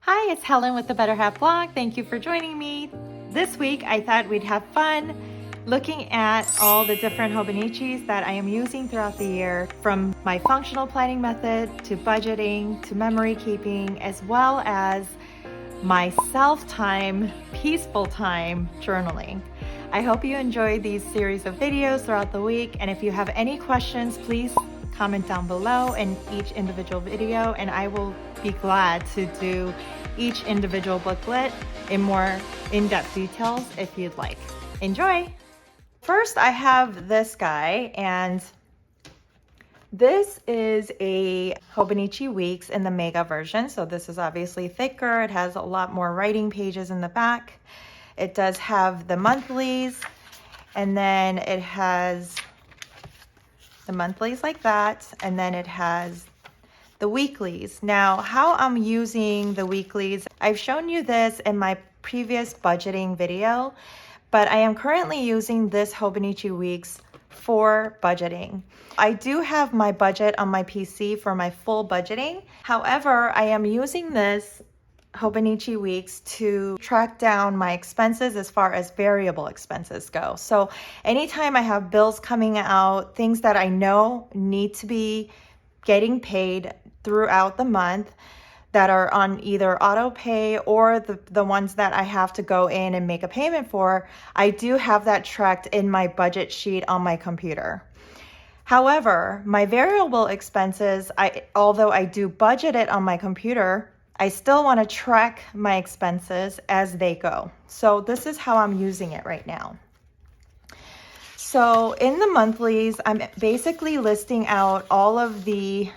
Hi, it's Helen with the Better Half blog. Thank you for joining me. This week, I thought we'd have fun looking at all the different Hobonichis that I am using throughout the year, from my functional planning method to budgeting to memory keeping, as well as my self-time, peaceful time journaling. I hope you enjoy these series of videos throughout the week, and if you have any questions, please comment down below in each individual video, and I will be glad to do each individual booklet in more in-depth details if you'd like. Enjoy! First, I have this guy, and this is a Hobonichi Weeks in the Mega version. So this is obviously thicker. It has a lot more writing pages in the back. It does have the monthlies, and then it has the monthlies like that, and then it has the weeklies. Now, how I'm using the weeklies, I've shown you this in my previous budgeting video, but I am currently using this Hobonichi Weeks for budgeting. I do have my budget on my PC for my full budgeting. However, I am using this Hobonichi Weeks to track down my expenses as far as variable expenses go. So anytime I have bills coming out, things that I know need to be getting paid throughout the month that are on either auto pay or the ones that I have to go in and make a payment for, I do have that tracked in my budget sheet on my computer. However, my variable expenses, although I do budget it on my computer, I still want to track my expenses as they go. So this is how I'm using it right now. So in the monthlies, I'm basically listing out all of the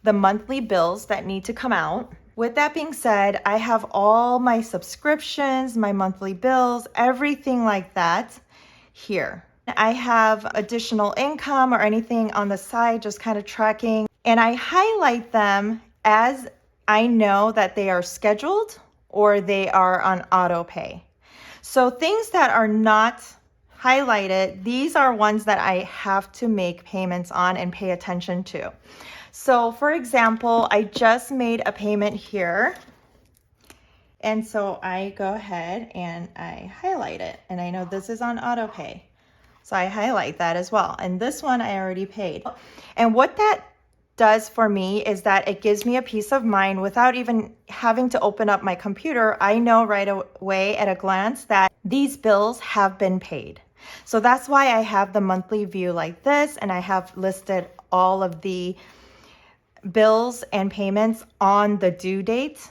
monthly bills that need to come out. With that being said, I have all my subscriptions, my monthly bills, everything like that here. I have additional income or anything on the side, just kind of tracking, and I highlight them as I know that they are scheduled or they are on auto pay. So things that are not highlighted, these are ones that I have to make payments on and pay attention to. So for example, I just made a payment here. And so I go ahead and I highlight it. And I know this is on auto pay. So I highlight that as well. And this one I already paid. And what that does for me is that it gives me a peace of mind without even having to open up my computer. I know right away at a glance that these bills have been paid. So that's why I have the monthly view like this, and I have listed all of the bills and payments on the due date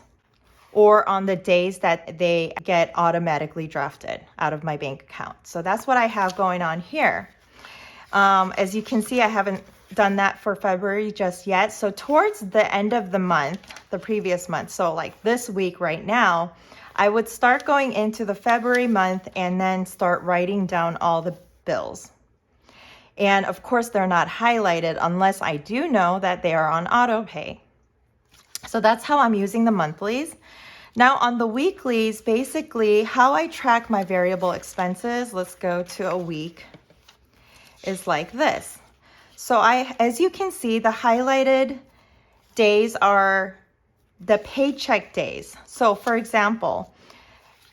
or on the days that they get automatically drafted out of my bank account. So that's what I have going on here. As you can see, I haven't done that for February just yet. So towards the end of the month, the previous month, so like this week right now, I would start going into the February month and then start writing down all the bills. And of course, they're not highlighted unless I do know that they are on auto pay. So that's how I'm using the monthlies. Now on the weeklies, basically how I track my variable expenses, let's go to a week, is like this. So as you can see, the highlighted days are the paycheck days. So for example,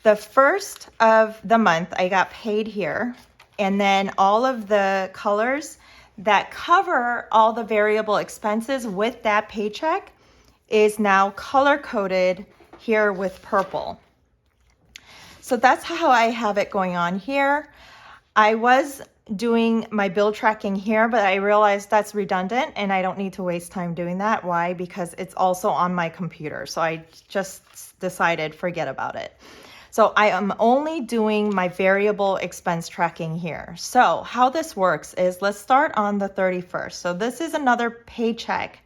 the first of the month I got paid here, and then all of the colors that cover all the variable expenses with that paycheck is now color coded here with purple. So that's how I have it going on here. I was doing my bill tracking here, but I realized that's redundant and I don't need to waste time doing that. Why? Because it's also on my computer. So I just decided forget about it. So I am only doing my variable expense tracking here. So how this works is, let's start on the 31st. So this is another paycheck.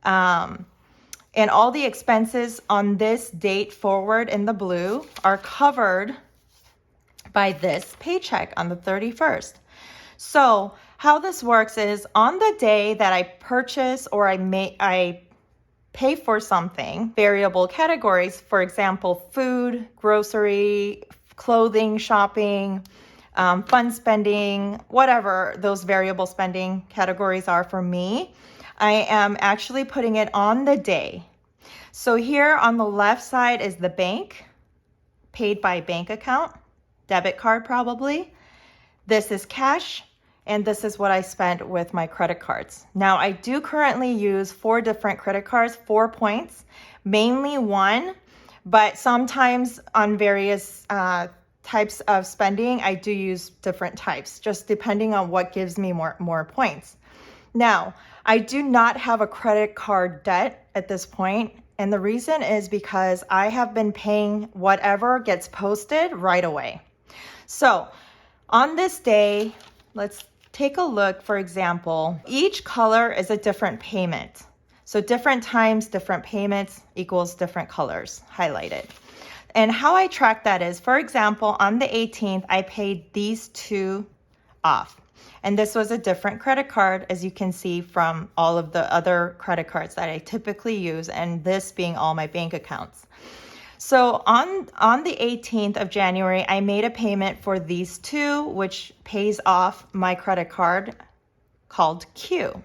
And all the expenses on this date forward in the blue are covered by this paycheck on the 31st. So how this works is, on the day that I purchase or I pay for something, variable categories, for example, food, grocery, clothing, shopping, fun spending, whatever those variable spending categories are for me, I am actually putting it on the day. So here on the left side is the bank, paid by bank account, debit card probably. This is cash, and this is what I spent with my credit cards. Now I do currently use 4 different credit cards, 4 points, mainly one, but sometimes on various types of spending, I do use different types, just depending on what gives me more points. Now, I do not have a credit card debt at this point, and the reason is because I have been paying whatever gets posted right away. So on this day, let's take a look. For example, each color is a different payment. So different times, different payments equals different colors highlighted. And how I track that is, for example, on the 18th, I paid these 2 off. And this was a different credit card, as you can see from all of the other credit cards that I typically use, and this being all my bank accounts. So on the 18th of January, I made a payment for these 2, which pays off my credit card called Q.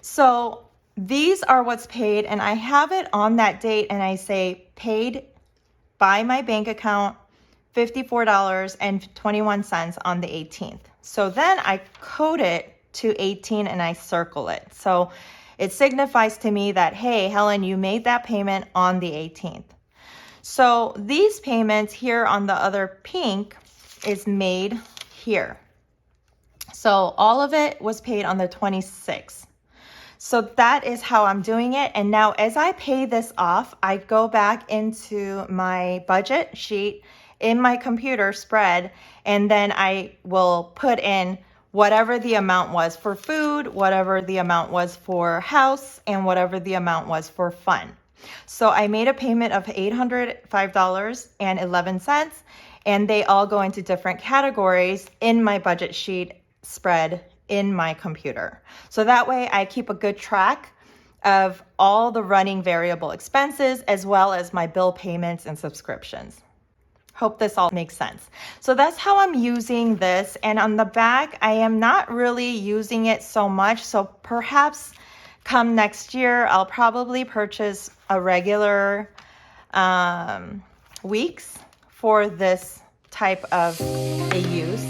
So these are what's paid, and I have it on that date, and I say paid by my bank account, $54.21 on the 18th. So then I code it to 18 and I circle it. So it signifies to me that, hey, Helen, you made that payment on the 18th. So these payments here on the other pink is made here. So all of it was paid on the 26th. So that is how I'm doing it. And now as I pay this off, I go back into my budget sheet in my computer spread, and then I will put in whatever the amount was for food, whatever the amount was for house, and whatever the amount was for fun. So I made a payment of $805.11, and they all go into different categories in my budget sheet spread in my computer. So that way I keep a good track of all the running variable expenses as well as my bill payments and subscriptions. Hope this all makes sense. So that's how I'm using this. And on the back, I am not really using it so much. So perhaps come next year, I'll probably purchase a regular weeks for this type of a use.